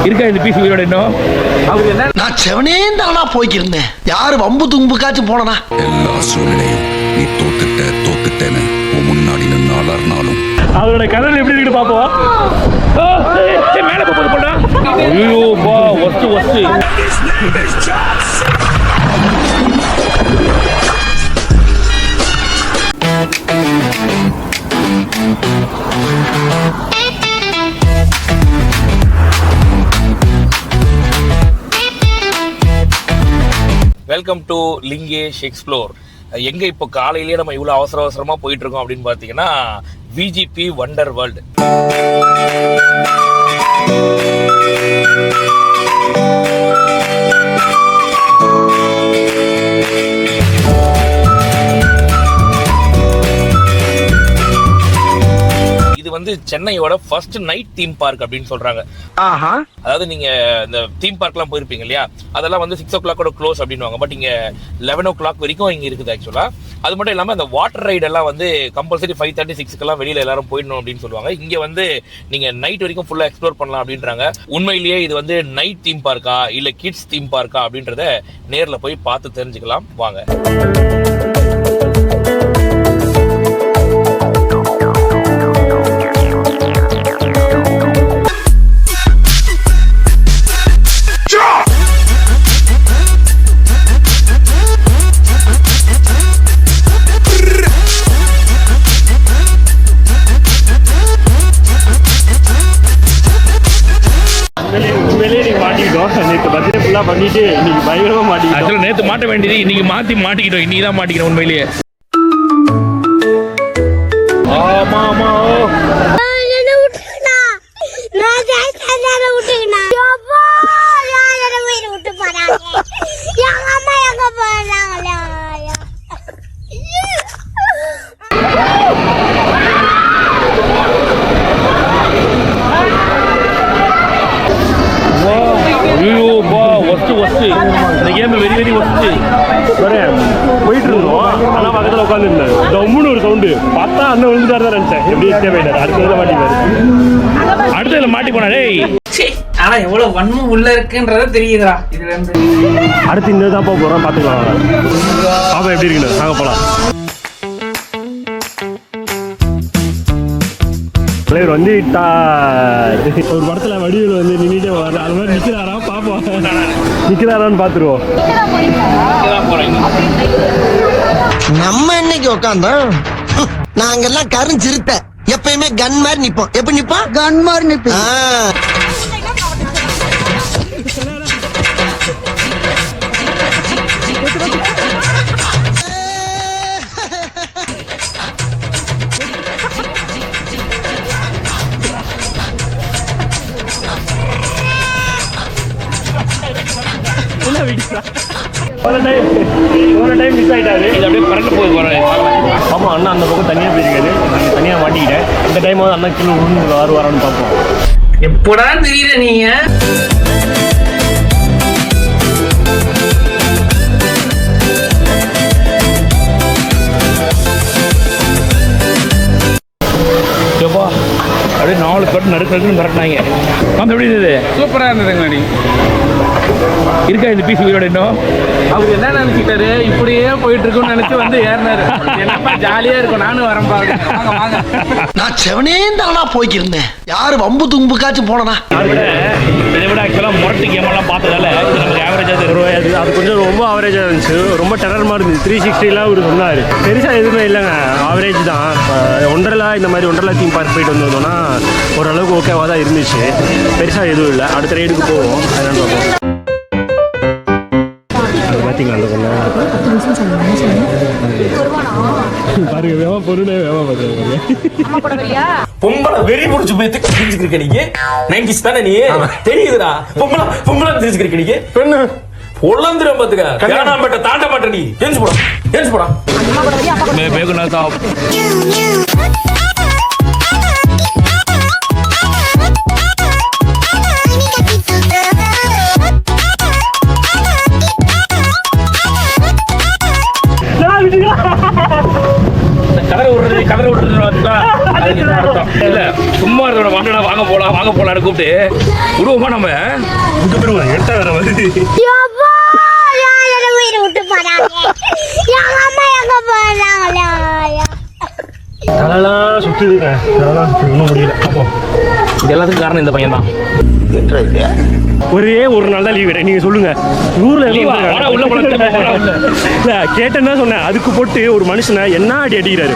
இருக்கா இந்த பீஸ் உயிரோட இன்னும்? அவர் என்ன நான் செவனே தானா போய்க்கிருந்தேன். யாரு வம்பு தும்புக்காச்சும் போனா எல்லா சூழ்நிலையும் நீ தோத்துட்டேன்னு முன்னாடி நின்று அலர்னாலும் அவரோட கலர் எப்படி இருக்கு பாப்போம். மேல போறது போடா. ஐயோ பா worst welcome to Lingesh explore. எங்க இப்போ காலையிலேயே நம்ம இவ்வளோ அவசரமா போயிட்டு இருக்கோம் அப்படின்னு பார்த்தீங்கன்னா விஜிபி வண்டர் வேர்ல்டு. இது வந்து சென்னையோட ஃபர்ஸ்ட் நைட் தீம் பார்க் அப்படின்னு சொல்றாங்க. அதாவது நீங்க இந்த தீம் பார்க்லாம் போயிருப்பீங்க இல்லையா, அதெல்லாம் வந்து 6 o'clock க்ளோஸ் அப்படின்வாங்க. பட் இங்க 11 o'clock வரைக்கும் இங்க இருக்குது ஆக்சுவலா. அது மட்டும் இல்லாம அந்த வாட்டர் ரைட் எல்லாம் வந்து கம்பல்சரி 5:36 வெளியில எல்லாரும் போயிடணும் அப்படின்னு சொல்லுவாங்க. இங்க வந்து நீங்க நைட் வரைக்கும் ஃபுல்லா எக்ஸ்ப்ளோர் பண்ணலாம் அப்படின்றாங்க. உண்மையிலேயே இது வந்து நைட் தீம் பார்க்கா இல்ல கிட்ஸ் தீம் பார்க்கா அப்படின்றத நேர்ல போய் பார்த்து தெரிஞ்சுக்கலாம் வாங்க. பண்ணிட்டு இன்னைக்கு பயங்கரமா மாட்டிக்கிட்டோம். நேத்து மாட்ட வேண்டியது இன்னைக்கு மாட்டிக்கிட்டோம். இன்னைக்கு தான் மாட்டிக்கிறோம் உண்மையிலேயே. ஆமா ஆமா போயிட்டு இருந்தோம். ஆனா பக்கத்துல உட்காந்துருந்தேன். டம்முன்னு ஒரு சவுண்டு பார்த்தா அண்ணன் விழுந்துட்டாரு தான் நினைச்சேன். எப்படி போயிட்டாரு. அடுத்ததுல மாட்டிப்பாரு. அடுத்ததுல மாட்டி போனா டேய். ஆனா எவ்வளவு வன்மம் உள்ள இருக்குன்றத தெரியுதா இதுல இருந்து. அடுத்து இந்த தான் போறோம், பாத்துக்கலாம். பாப்பா எப்படி இருக்குன்னு நாங்க போலாம். பிளேயர் வந்து ஒரு படத்துல வடிவில் வந்து நின்றுட்டே வர அது மாதிரி நிக்கிறாரா பாப்போம். நிக்கிறாரான்னு பாத்துருவோம். நம்ம இன்னைக்கு உட்காந்தோம். நாங்கெல்லாம் கருஞ்சிருத்த எப்பயுமே கன் மாதிரி நிப்போம். எப்படி நிப்போம்? கன் மாதிரி நிப்போம். ஆமா அண்ணா அந்த பக்கம் தனியா போயிருக்காரு. தனியா மாட்டிக்கிட்டேன். இந்த டைம் வந்து அண்ணா கீழே விழுந்து வருவாரான்னு பார்ப்போம். எப்படா தெரியல நீங்க அப்படியே 4 பேர் நடுக்கு மிரட்டினாங்க. எப்படி இருந்தது? சூப்பரா இருந்ததுங்க. நீ இருக்கா இந்த பீஸ் உயிரோட இன்னும்? அவர் என்ன நினைச்சிட்டாரு, இப்படியே போயிட்டு இருக்குன்னு நினைச்சு வந்து ஏறினாரு. என்னப்பா ஜாலியா இருக்கும், நானும் வரேன் பாருங்க. வாங்க நான் செவனே தானா போய்க்கிருந்தேன். யாரு வம்பு தும்புக்காச்சும் போனா இதை விட ஆக்சுவலா முரட்டு கேம் எல்லாம் பார்த்ததால நமக்கு ஆவரேஜா தெரியும். அது கொஞ்சம் ரொம்ப ஆவரேஜா இருந்துச்சு. ரொம்ப டெரர் மாதிரி இருந்துச்சு. 360 அவர் சொன்னாரு. பெருசா எதுவுமே இல்லைங்க, ஆவரேஜ் தான். ஒன்றரை இந்த மாதிரி ஒன்றரை தீம் பார்க் போயிட்டு வந்தோம்னா ஓரளவுக்கு ஓகேவா தான் இருந்துச்சு. பெருசா எதுவும் இல்லை. அடுத்த ரைடுக்கு போவோம். அதனால பார்ப்போம். பார்த்தீங்களா அந்த பாருங்க வேமா பொருளே வேமா பாருங்க. பொம்பளை வெறி முடிச்சு போய் தெரிஞ்சுக்கிருக்க நீங்க 90s தானே நீ தெரியுதுடா. பொம்பளை தெரிஞ்சுக்கிருக்க நீங்க பெண்ணு பொள்ளந்துரும் பாத்துக்க. கல்யாணம் பட்ட தாண்ட மாட்ட நீ. ஏஞ்சு போடா கதற விடுறது இல்ல சும்மா இருக்கணும். வாங்கடா வாங்க வாங்க போலான்னு கூப்பிட்டு உருவமா நம்ம எடுத்தா வேற வருது. தலைலாம் சுத்துதுங்க, தலைலாம் ஒன்றும் முடியல. அப்போ இது எல்லாத்துக்கும் காரணம் இந்த பையன் தான். ஒரே ஒரு நாள் தான் லீவு. நீங்க சொல்லுங்க, ஊர்ல இல்ல கேட்டேன்னா சொன்னேன். அதுக்கு போட்டு ஒரு மனுஷனை என்ன அடிக்கிறாரு.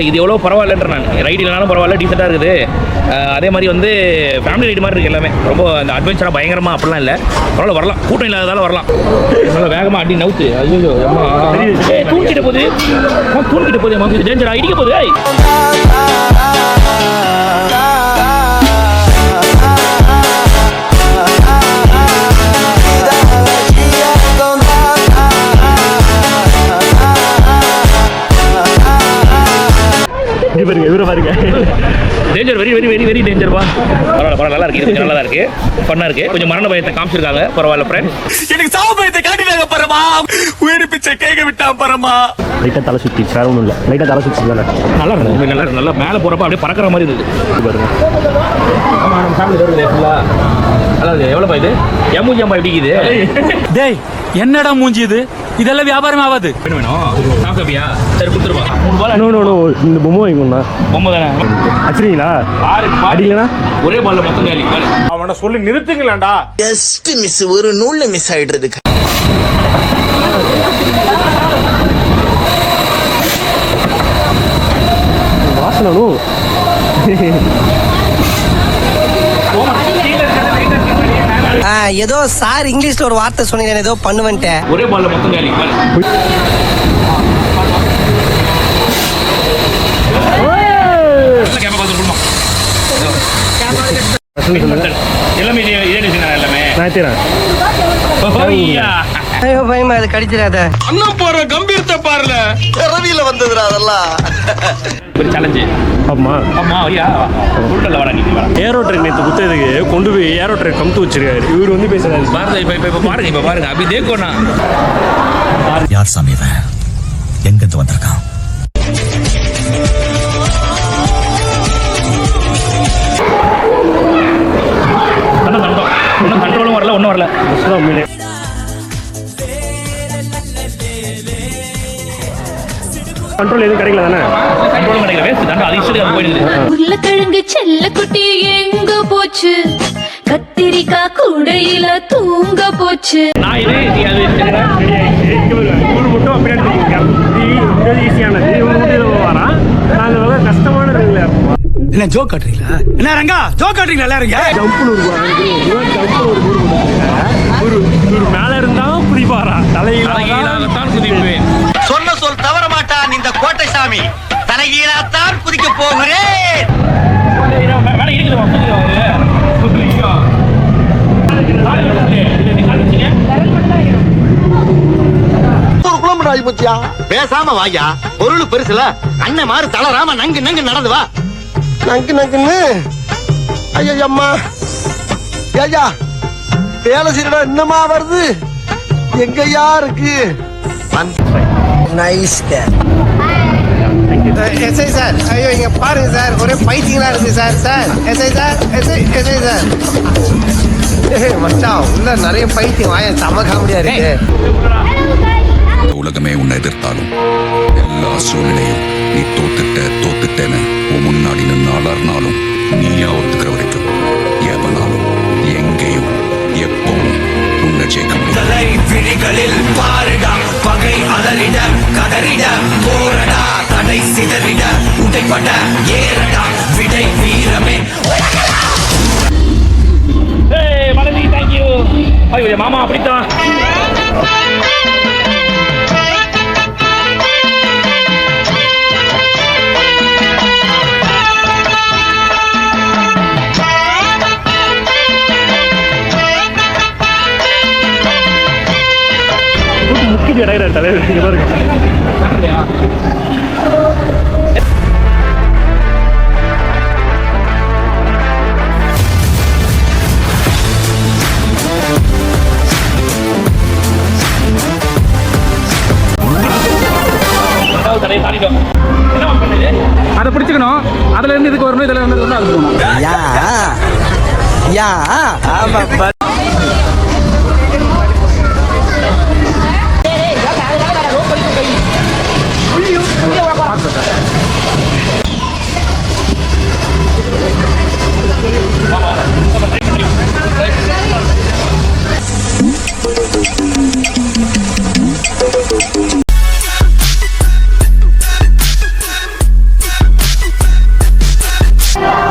இது எவ்வளவு பரவாயில்லன்ற நான் ரைடு இல்லைனாலும் பரவாயில்ல, டீசெண்டாக இருக்குது. அதே மாதிரி வந்து ஃபேமிலி ரைடு மாதிரி இருக்கு எல்லாமே. ரொம்ப அந்த அட்வென்ச்சராக பயங்கரமா அப்படிலாம் இல்லை, பரவாயில்ல வரலாம். கூட்டம் இல்லாததால வரலாம். நல்லா வேகமாக அடி நவுத்து. ஐயோ தூக்கிட்ட போகுது, டேஞ்சரா இடிக்க போகுது. பாருங்க, இவரை பாருங்க. Danger, very very very very டேஞ்சர்ப்பா. பரவாயில்ல, நல்லா இருக்கு, நல்லா தான் இருக்கு, ஃபன்னா இருக்கு. கொஞ்சம் மரண பயத்தை காமிச்சிருக்காங்க, பரவாயில்ல ஃப்ரெண்ட். எனக்கு சாவு பயத்தை காட்டினாங்க பரமா, உயிர் பிச்சை கேட்க விட்டா பரமா. லைட்டா தலை சுத்தி, வேற ஒன்றும் இல்லை, லைட்டா தலை சுத்தி தானே. நல்லா இருக்கு, நல்லா இருக்கு. நல்லா மேலே போறப்ப அப்படியே பறக்கிற மாதிரி இருக்குது பாருங்க. ஆமா, நம்ம ஃபேமிலி வருது ஃபுல்லா. நல்லா இருக்கு. எவ்வளோ இது எமூஜி அம்மா எப்படி இருக்குது? டேய் என்னடா மூஞ்சி இது? இதெல்லாம் வியாபாரம் ஆகாது. வேணும் சாப்பிட்டியா? சரி கொடுத்துருப்பா. 3 பால். நோ, இந்த பொம்மை வாங்கிக்கோண்ணா. பொம்மை தானே அடிச்சிங்களா? அடிக்கலனா ஒரே பால்ல மொத்தம் காலி. அவனை சொல்லி நிறுத்துங்களேன்டா. ஜஸ்ட் மிஸ், ஒரு நூல்ல மிஸ் ஆயிடுறது. வாசனும் ஏதோ சார் இங்கிலீஷ்ல ஒரு வார்த்தை சொன்னீங்க, ஏதோ பண்ணுவேன்ட்டேன். ஒரே பால்ல மொத்தம் காலி. எல்லாமே இதே டிசைன் எல்லாமே. நான் தரேன். ஐயோ பயமா, அது கடிச்சிடாத. அண்ணன் போற கம்பீரத்தை பாருல. ரவியில வந்ததுடா அதெல்லாம். ஒரு சேலஞ்சு. ஆமா ஐயா உருட்டல வர நீங்க வர. ஏரோ ட்ரெயின் நேற்று குத்ததுக்கு கொண்டு போய் ஏரோ ட்ரெயின் கமுத்து வச்சிருக்காரு. இவர் வந்து பேசுறாரு. பாரத இப்ப பாருங்க அபி தேக்கோண்ணா. யார் சாமி இவன்? எங்கிருந்து வந்திருக்கான்? இன்னும் கண்ட்ரோலும் வரல, ஒன்றும் வரல. கண்ட்ரோல் எதுவும் கிடைக்கல தானே? கண்ட்ரோலும் கிடைக்கல, வேஸ்ட் தான். அது இஷ்டத்துக்கு அது போயிடுது. உருளைக்கிழங்கு செல்ல குட்டி எங்க போச்சு? கத்திரிக்காய் கூடையில தூங்க போச்சு. நான் இது அது இவரு மட்டும் அப்படியே இது ஈஸியானது. இவங்க மட்டும் வரான். நாங்கள் வந்து கஷ்டமான ரயில்ல இருப்போம். என்ன ஜோக் காட்டுறீங்களா? என்ன ரங்கா ஜோக் காட்டுறீங்களா? எல்லாரும் ஜம்புன்னு ஒரு மேல இருந்தா குதிப்பாரா? தலையிலாகத்தான் குதிப்பேன். சொன்ன சொல் தவற மாட்டான் இந்த கோட்டை சாமி. தலைகீழாத்தான் குதிக்க போகிறேன். வேலை இருக்குதுமா? பேசாம வாயா, பொருள் பெருசுல அண்ணன் மாறு தளராம நங்கு நங்கு நடந்து வா. நங்கு நங்குன்னு ஐயா அம்மா ஐயா வேலை செய்யறா இன்னமா வருது. எங்கயா இருக்கு? Nice SI sir. ஐயோ இங்க பாருங்க சார், ஒரே பைத்தியங்களா இருக்கு sir. Sir SI sir, SI sir. மச்சான் உள்ள நிறைய பைத்தியம். வாய செம காமெடியா இருக்கு. இந்த உலகமே உன்னை எதிர்த்தாலும் எல்லா சூழ்நிலையும் நீ தோத்துட்டேன்னு உன் முன்னாடி நின்று அலர்னாலும் நீயா ஒத்துக்கிற வரைக்கும் எவனாலும் எங்கேயும் எப்பவும் உன்னை ஜெயிக்க முடியும். விழிகளில் பாருடா பகை அலறிட கதறிட போரடா தடை சிதறிட உடைப்பட ஏறடா விடை வீரமே. மலதி தேங்க்யூ. ஐயோ மாமா அப்படித்தான். முக்கிய இடையிற தலைவர் இங்க பாருங்க. தடையை தாண்டிட்டோம். என்ன பண்ணுது? அதை பிடிச்சிக்கணும். அதுல இருந்து இதுக்கு வரணும், இதுல இருந்து இதுக்கு வரணும், அதுக்கு போகணும். யா ஆமா.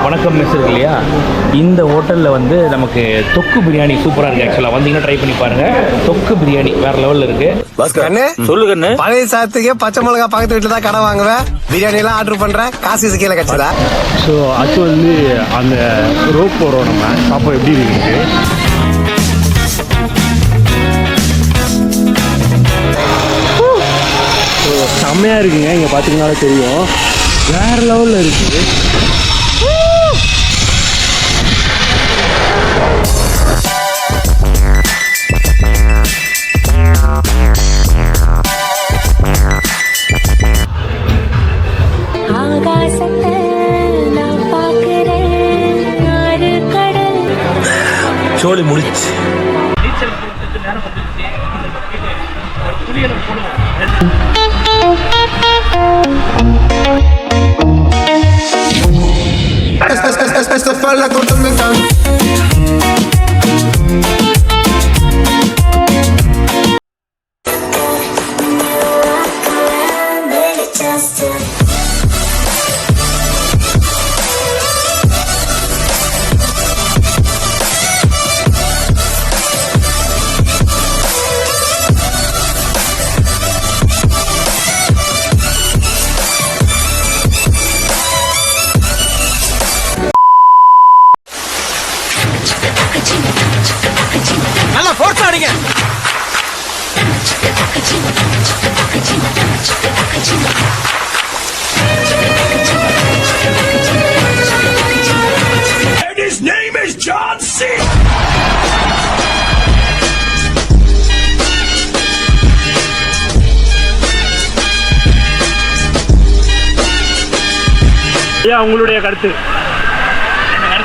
வணக்கம் மெஸ் இருக்கு இல்லையா, இந்த ஹோட்டலில் வந்து நமக்கு தொக்கு பிரியாணி சூப்பராக இருக்குது. ஆக்சுவலாக வந்தீங்கன்னா ட்ரை பண்ணி பாருங்கள். தொக்கு பிரியாணி வேறு லெவலில் இருக்குது. சொல்லு கண்ணு. பழைய சாத்துக்கே பச்சை மிளகா பக்கத்து வீட்டுல தான் கடை வாங்குவேன். பிரியாணி எல்லாம் ஆர்டர் பண்றேன். காசு கீழே கட்சிதா. ஸோ அது வந்து அந்த ரோப் போகிறோம் நம்ம சாப்பாடு எப்படி இருக்குது. ஸோ செம்மையாக இருக்குங்க. இங்கே பார்த்தீங்கன்னாலே தெரியும், வேறு லெவலில் இருக்குது. ஆகாசத்தை நான் பார்க்கிறேன், ஆறு கடல். சோழி முடிச்சு. Esto fue la tormenta. நல்லா ஃபோர்ஸ் அடிங்க. His name is John C. ஐயா, உங்களுடைய கருத்து?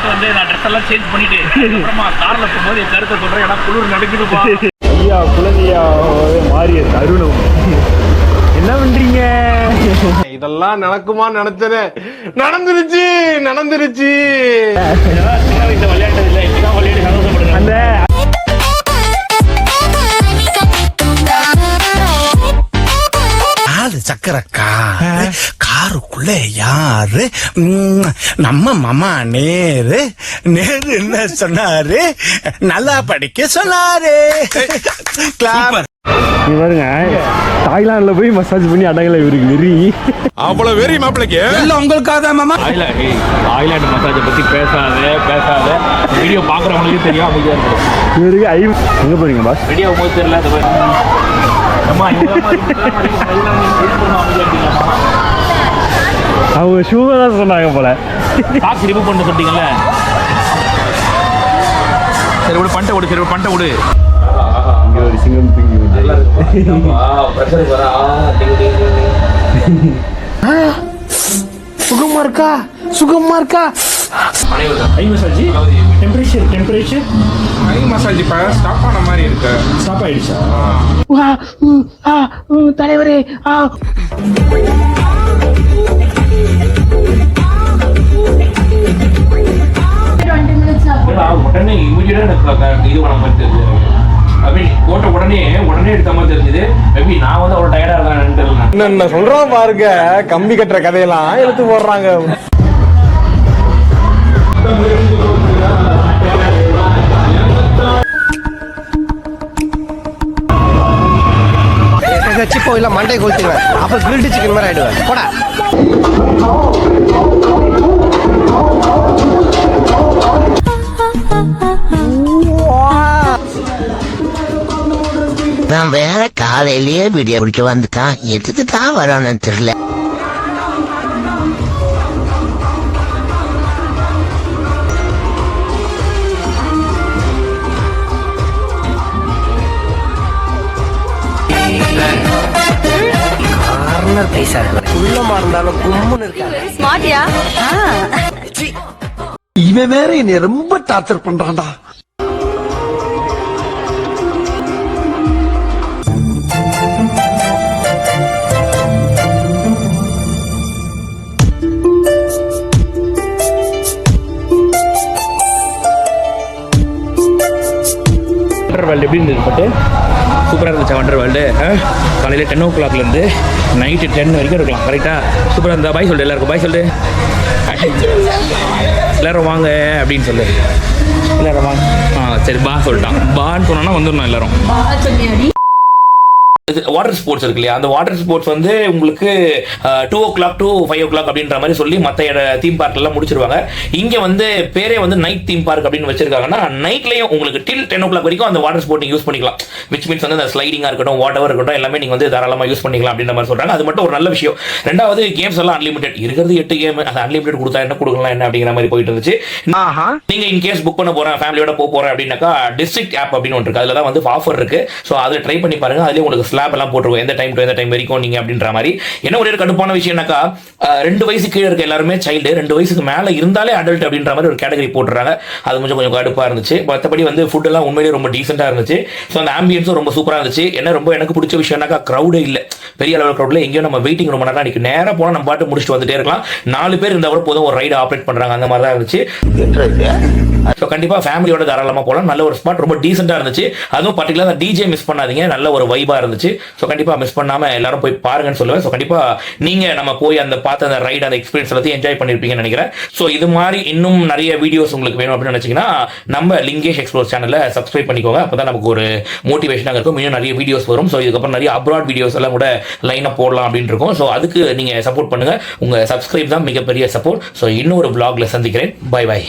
வந்து நான் ட்ரெஸ் எல்லாம் சேஞ்ச் பண்ணிட்டு அப்புறமா கார்ல போகும்போது என் கருத்தை சொல்றேன். ஏன்னா குளிர் நடக்குதுப்பா. ஐயா, குழந்தையா மாறிய தருணம். என்ன பண்றீங்க? இதெல்லாம் நடக்குமா நினைச்சது. நடந்துருச்சு. இந்த விளையாட்டு இல்லை, இப்பதான் விளையாட்டு சந்தோஷப்படுறேன். அந்த சக்கர காருக்குள்ள யாரு? நம்ம மாமா நேரு என்ன சொன்னாரு? நல்லா படிக்க சொன்னாரு. பாருங்க, தாய்லாந்துல போய் மசாஜ் பண்ணி அடங்கல இவருக்கு வெறி. அவ்வளவு வெறி மாப்பிளைக்கு எல்லாம் உங்களுக்காக மாமா. தாய்லாந்து மசாஜை பத்தி பேசாத வீடியோ பாக்குறவங்களுக்கே தெரியும். அமைதியா இருக்கும் இவருக்கு எங்க போறீங்க பாஸ்? வீடியோ போது தெரியல. அவங்க ஷூவை தான் சொன்னாங்க போல. சாக்ஸ் ரிமூவ் பண்ண சொல்லிட்டீங்கல்ல. சரி விடு, பண்ணிட்ட விடு. இங்க ஒரு சிங்கம் தூங்கி சுகமா இருக்கா. ஐ மசாஜ் டெம்பரேச்சர் ஐ மசாஜ் இப்போ ஸ்டாப் ஆன மாதிரி இருக்கு. ஸ்டாப் ஆயிடுச்சா? தலைவரே உடனே இமீடியட்டா இது பண்ண மாதிரி தெரிஞ்சது. போட்ட உடனே எடுத்த மாதிரி தெரிஞ்சது. மேபி நான் வந்து அவ்வளோ டயர்டா இருக்கான்னு தெரியல. என்ன சொல்றோம் பாருங்க, கம்பி கட்டுற கதையெல்லாம் எடுத்து போடுறாங்க. சிப்போ இல்ல மண்டை கொளுத்திடுவேன். அப்ப கிரில்டு சிக்கன் மாதிரி ஆயிடுவேன். போடா. நான் வேற காலையிலேயே வீடியோ பிடிக்க வந்துட்டான். எதுக்கு தான் வரணும்னு தெரியல. கார்னர் பைசா உள்ளமா இருந்தாலும் கும்முன்னு இருக்காங்க. ஸ்மார்ட்டியா இவன் வேற என்னை ரொம்ப டார்ச்சர் பண்றான்டா. வண்டர் வேர்ல்டு எப்படி இருந்தது பட்டு சூப்பராக இருந்துச்சு வண்டர் வேர்ல்டு. காலையில் 10 o'clockலேருந்து நைட்டு 10 வரைக்கும் இருக்கலாம். கரெக்டாக சூப்பராக இருந்தா. பாய் சொல்லு எல்லாருக்கும், பாய் சொல்லு. எல்லோரும் வாங்க அப்படின்னு சொல்லு. எல்லோரும் வாங்க. சரி பா சொல்லிட்டான். பான்னு சொன்னோன்னா வந்துடணும் எல்லோரும். வாட்டர் ஸ்போர்ட்ஸ் இருக்கு இல்லையா, அந்த வாட்டர் ஸ்போர்ட்ஸ் வந்து உங்களுக்கு 2 o'clock to 5 o'clock அப்படின்ற மாதிரி சொல்லி மற்ற தீம் பார்க்லாம் முடிச்சிருவாங்க. இங்கே வந்து பேரே வந்து நைட் தீம் பார்க் அப்படின்னு வச்சிருக்காங்கன்னா நைட்லையும் உங்களுக்கு டில் 10 o'clock வரைக்கும் அந்த வாட்டர் ஸ்போர்ட்டிங் யூஸ் பண்ணிக்கலாம். விச் மீன்ஸ் வந்து அந்த ஸ்லைடிங்காக இருக்கட்டும், வாட் எவர் இருக்கட்டும், எல்லாமே நீங்கள் வந்து தாராளமாக யூஸ் பண்ணிக்கலாம் அப்படின்ற மாதிரி சொல்கிறாங்க. அது மட்டும் ஒரு நல்ல விஷயம். ரெண்டாவது கேம்ஸ் எல்லாம் அன்லிமிடெட் இருக்கிறது 8 கேம். அது அன்லிமிடெட் கொடுத்தா என்ன கொடுக்கலாம் என்ன அப்படிங்கிற மாதிரி போயிட்டு இருந்துச்சு. நீங்கள் இன்கேஸ் புக் பண்ண போகிறேன் ஃபேமிலியோட போகிறேன் அப்படின்னாக்கா டிஸ்ட்ரிக்ட் ஆப் அப்படின்னு ஒன்று இருக்குது. அதில் தான் வந்து ஆஃபர் இருக்குது. ஸோ அதை ட்ரை பண்ணி பாருங்கள். அதிலே உங்களுக்கு ஸ்லாப் எல்லாம் போட்டுருவோம் எந்த டைம் டு எந்த டைம் வரைக்கும் நீங்க அப்படின்ற மாதிரி. என்ன ஒரே கடுப்பான விஷயம்னாக்கா 2 வயசு கீழே இருக்க எல்லாருமே சைல்டு, 2 வயசுக்கு மேலே இருந்தாலே அடல்ட் அப்படின்ற மாதிரி ஒரு கேட்டகரி போட்டுறாங்க. அது கொஞ்சம் கடுப்பாக இருந்துச்சு. மற்றபடி வந்து ஃபுட் எல்லாம் உண்மையிலேயே ரொம்ப டீசெண்டாக இருந்துச்சு. ஸோ அந்த ஆம்பியன்ஸும் ரொம்ப சூப்பராக இருந்துச்சு. என்ன ரொம்ப எனக்கு பிடிச்ச விஷயம்னாக்கா க்ரௌடே இல்லை. பெரிய அளவு க்ரௌடில் எங்கேயும் நம்ம வெயிட்டிங் ரொம்ப நேரம் நிற்கும். நேராக போனால் நம்ம பாட்டு முடிச்சுட்டு வந்துட்டே இருக்கலாம். 4 பேர் இருந்தால் கூட போதும் ஒரு ரைடு ஆப்ரேட் பண்ணுறாங்க. அந்த மாதிரி தான் இருந்துச்சு. ஸோ கண்டிப்பாக ஃபேமிலியோட தாராளமாக போகலாம். நல்ல ஒரு ஸ்பாட், ரொம்ப டீசெண்டாக இருந்துச்சு. அதுவும் பர்டிகுலர் அந்த டிஜே மிஸ் பண்ணாதீங்க. நல்ல ஒரு வைபாக இருந்துச்சு. ஸோ கண்டிப்பாக மிஸ் பண்ணாமல் எல்லாரும் போய் பாருங்கன்னு சொல்லுவேன். ஸோ கண்டிப்பாக நீங்கள் நம்ம போய் அந்த பார்த்த அந்த ரைடு அந்த எக்ஸ்பீரியன்ஸ் எல்லாத்தையும் என்ஜாய் பண்ணியிருப்பீங்கன்னு நினைக்கிறேன். ஸோ இது மாதிரி இன்னும் நிறைய வீடியோஸ் உங்களுக்கு வேணும் அப்படின்னு நினச்சிங்கன்னா நம்ம லிங்கேஷ் எக்ஸ்ப்ளோர் சேனலை சப்ஸ்கிரைப் பண்ணிக்கோங்க. அப்போ தான் நமக்கு ஒரு மோட்டிவேஷனாக இருக்கும். இன்னும் நிறைய வீடியோஸ் வரும். ஸோ இதுக்கப்புறம் நிறைய அப்ராட் வீடியோஸ் எல்லாம் கூட லைனாக போடலாம் அப்படின்னு இருக்கும். ஸோ அதுக்கு நீங்கள் சப்போர்ட் பண்ணுங்கள். உங்கள் சப்ஸ்கிரைப் தான் மிகப்பெரிய சப்போர்ட். ஸோ இன்னொரு vlogல சந்திக்கிறேன். Bye by.